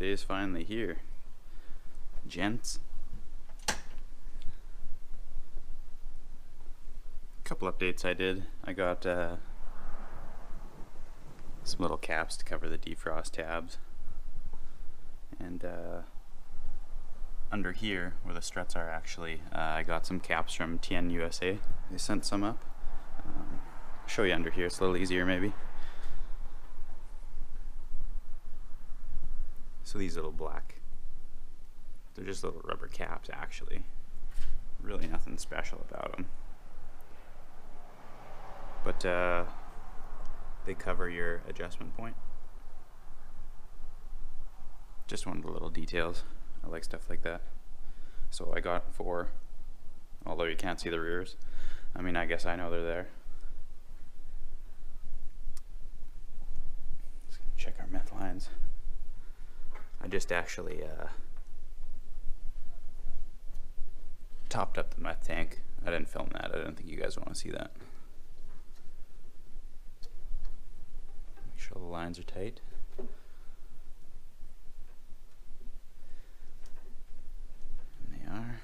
day's finally here, gents. Couple updates I did. I got some little caps to cover the defrost tabs, and under here where the struts are actually, I got some caps from 10 USA. They sent some up. I'll show you under here, it's a little easier maybe. So these little black, they're just little rubber caps actually. Really nothing special about them. But they cover your adjustment point. Just one of the little details. I like stuff like that. So I got 4, although you can't see the rears. I mean, I guess I know they're there. Let's check our meth lines. I just actually topped up the meth tank. I didn't film that. I didn't think you guys want to see that. Make sure the lines are tight. And they are.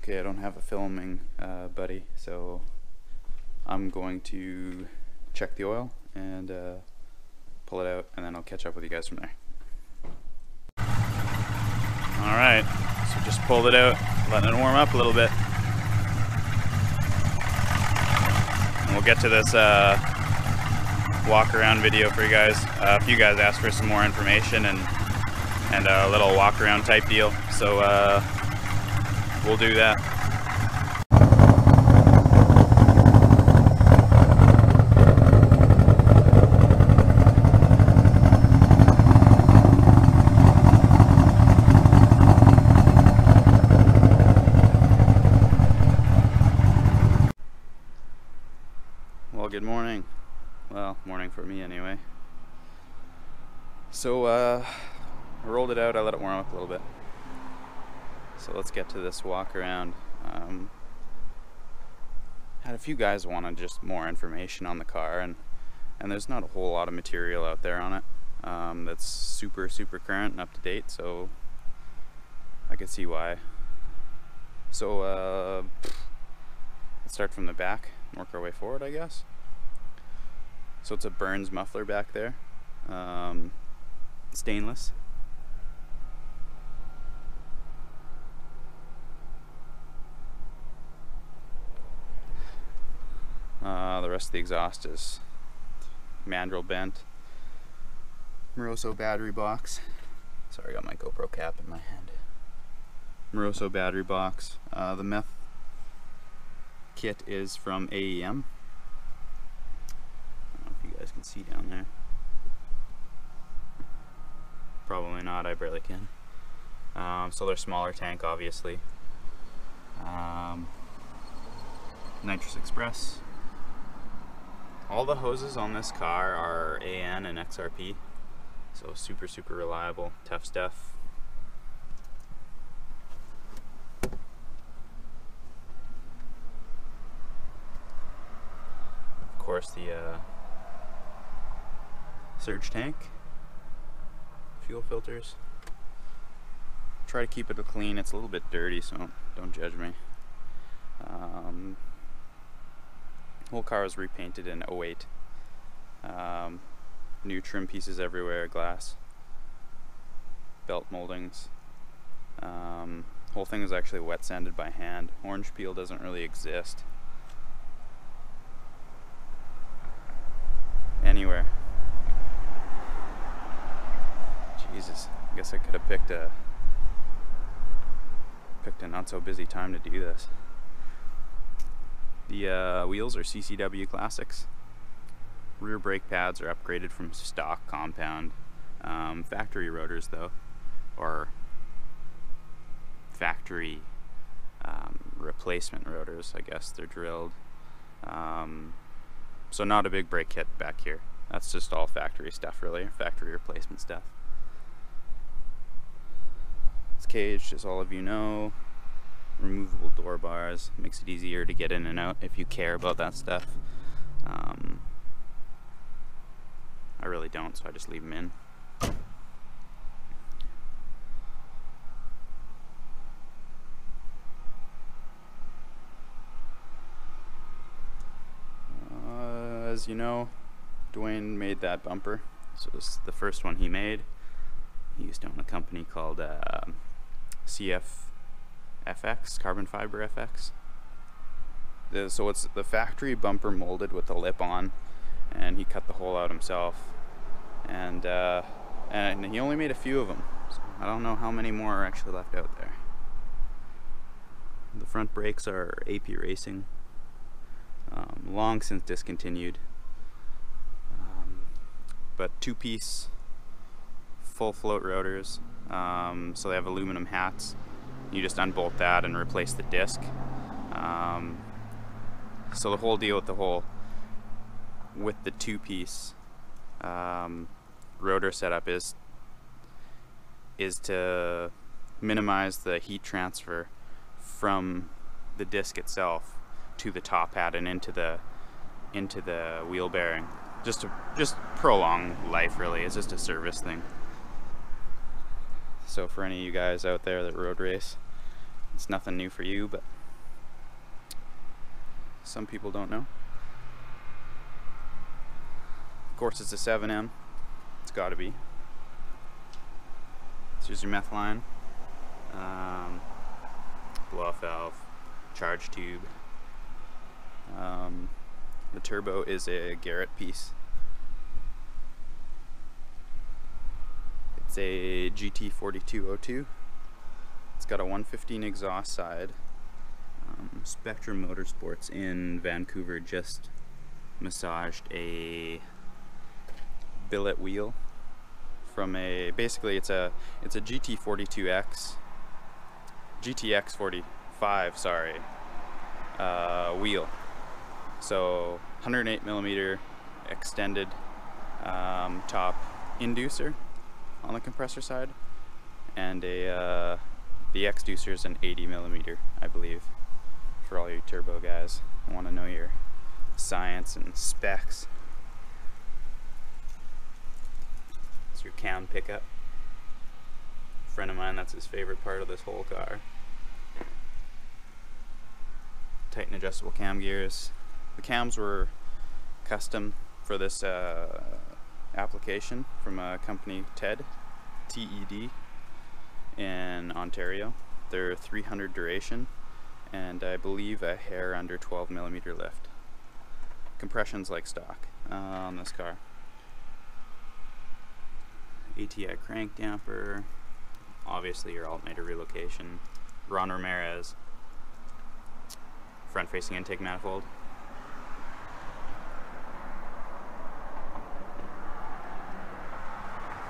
Okay, I don't have a filming buddy, so I'm going to check the oil and pull it out, and then I'll catch up with you guys from there. Alright, so just pulled it out, letting it warm up a little bit. And we'll get to this walk around video for you guys. A few guys asked for some more information and a little walk around type deal, so we'll do that. Good morning. Well, morning for me anyway. So I rolled it out, I let it warm up a little bit. So let's get to this walk around. Had a few guys wanted just more information on the car, and there's not a whole lot of material out there on it that's super current and up to date, so I could see why. So let's start from the back and work our way forward, I guess. So it's a Burns muffler back there, stainless. The rest of the exhaust is mandrel bent. Moroso Battery Box. Sorry, I got my GoPro cap in my hand. Moroso Battery Box. The meth kit is from AEM. You guys can see down there. Probably not, I barely can. So they're smaller tank, obviously. Nitrous Express. All the hoses on this car are AN and XRP, so super reliable, tough stuff. Of course, the surge tank, fuel filters. Try to keep it clean. It's a little bit dirty, so don't judge me. Whole car was repainted in 08. New trim pieces everywhere, glass, belt moldings. Whole thing was actually wet sanded by hand. Orange peel doesn't really exist anywhere. Jesus, I guess I could have picked a not so busy time to do this. The wheels are CCW Classics. Rear brake pads are upgraded from stock compound. Factory rotors though, or factory replacement rotors, I guess they're drilled. So not a big brake kit back here. That's just all factory stuff really, factory replacement stuff. It's caged, as all of you know. Removable door bars, makes it easier to get in and out if you care about that stuff. I really don't, so I just leave them in. As you know, Dwayne made that bumper. So this is the first one he made. He used to own a company called CFFX, Carbon Fiber FX. So it's the factory bumper molded with the lip on, and he cut the hole out himself. And he only made a few of them. So I don't know how many more are actually left out there. The front brakes are AP Racing, long since discontinued. But two-piece full float rotors, so they have aluminum hats. You just unbolt that and replace the disc. So the whole deal with the two-piece rotor setup is to minimize the heat transfer from the disc itself to the top hat and into the wheel bearing. Just prolong life, really. It's just a service thing. So for any of you guys out there that road race, it's nothing new for you, but some people don't know. Of course, it's a 7M. It's got to be. So here's your meth line, blow-off valve, charge tube. The turbo is a Garrett piece. It's a GT4202. It's got a 115 exhaust side. Spectrum Motorsports in Vancouver just massaged a billet wheel from basically it's a GT42X, GTX 45, sorry, wheel. So 108mm extended top inducer on the compressor side, and the exducer is an 80mm, I believe, for all you turbo guys who want to know your science and specs. It's your cam pickup. A friend of mine, that's his favorite part of this whole car. Tight and adjustable cam gears. The cams were custom for this application from a company, TED, T-E-D, in Ontario. They're 300 duration, and I believe a hair under 12mm lift. Compression's like stock on this car. ATI crank damper, obviously your alternator relocation, Ron Ramirez, front facing intake manifold.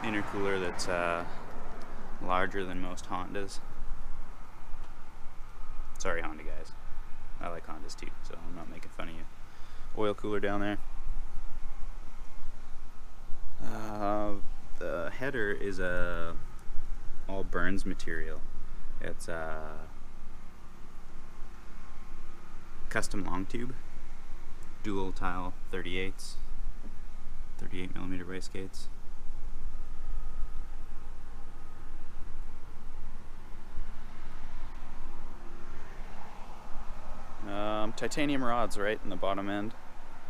Intercooler that's larger than most Hondas. Sorry, Honda guys. I like Hondas too, so I'm not making fun of you. Oil cooler down there. The header is all Burns material. It's custom long tube, dual tile 38s, 38mm race gates. Titanium rods right in the bottom end,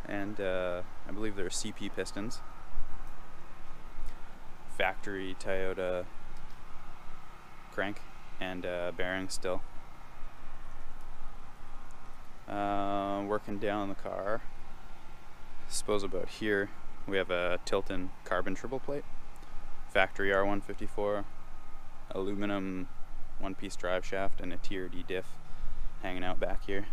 and I believe they're CP pistons. Factory Toyota crank and bearing still. Working down the car, I suppose about here, we have a Tilton carbon triple plate, factory R154, aluminum one-piece drive shaft, and a TRD diff hanging out back here.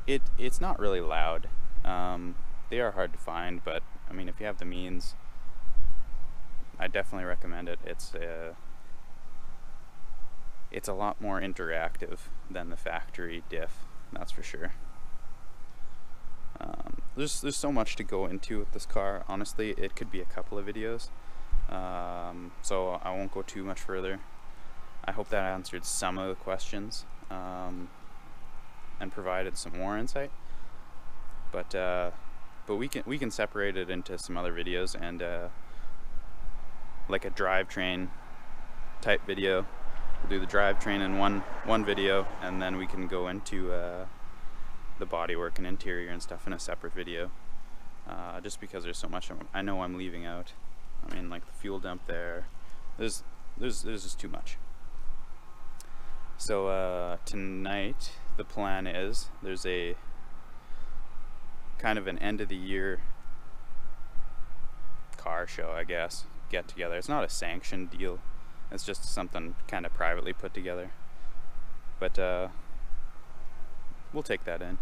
It's not really loud. They are hard to find, but I mean, if you have the means, I definitely recommend it. It's a lot more interactive than the factory diff, that's for sure. There's so much to go into with this car. Honestly, it could be a couple of videos, so I won't go too much further. I hope that answered some of the questions and provided some more insight. But but we can separate it into some other videos, and like a drivetrain type video. We'll do the drivetrain in one video, and then we can go into the bodywork and interior and stuff in a separate video. Just because there's so much I know I'm leaving out. I mean, like the fuel dump there. There's just too much. So tonight the plan is there's a kind of an end of the year car show, I guess, get together. It's not a sanctioned deal. It's just something kind of privately put together. But we'll take that in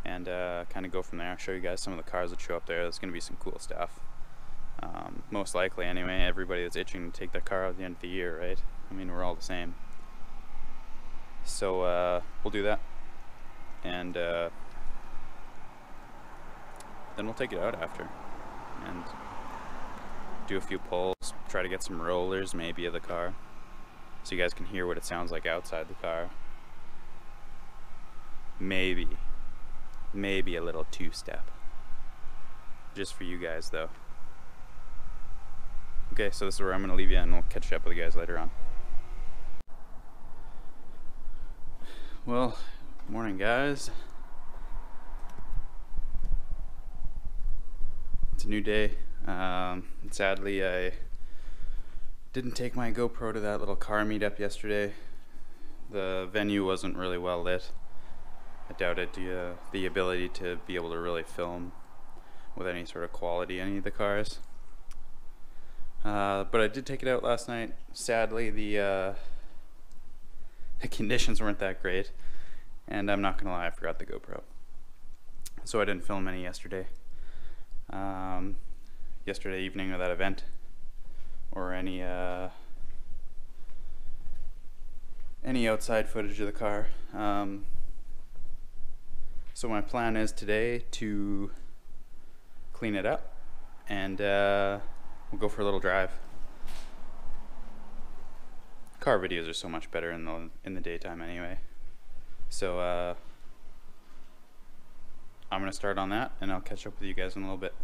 and kind of go from there. I'll show you guys some of the cars that show up there. There's going to be some cool stuff. Most likely anyway, everybody that's itching to take their car out at the end of the year, right? I mean, we're all the same. So we'll do that, and then we'll take it out after and do a few pulls, try to get some rollers maybe of the car so you guys can hear what it sounds like outside the car. Maybe a little two-step just for you guys though. Okay, so this is where I'm going to leave you, and we'll catch up with you guys later on. Well, morning guys. It's a new day. Sadly, I didn't take my GoPro to that little car meetup yesterday. The venue wasn't really well lit. I doubted the ability to be able to really film with any sort of quality any of the cars. But I did take it out last night. Sadly, the conditions weren't that great, and I'm not gonna lie, I forgot the GoPro, so I didn't film any yesterday. Yesterday evening of that event, or any outside footage of the car. So my plan is today to clean it up, and we'll go for a little drive. Car videos are so much better in the daytime anyway. So I'm gonna start on that, and I'll catch up with you guys in a little bit.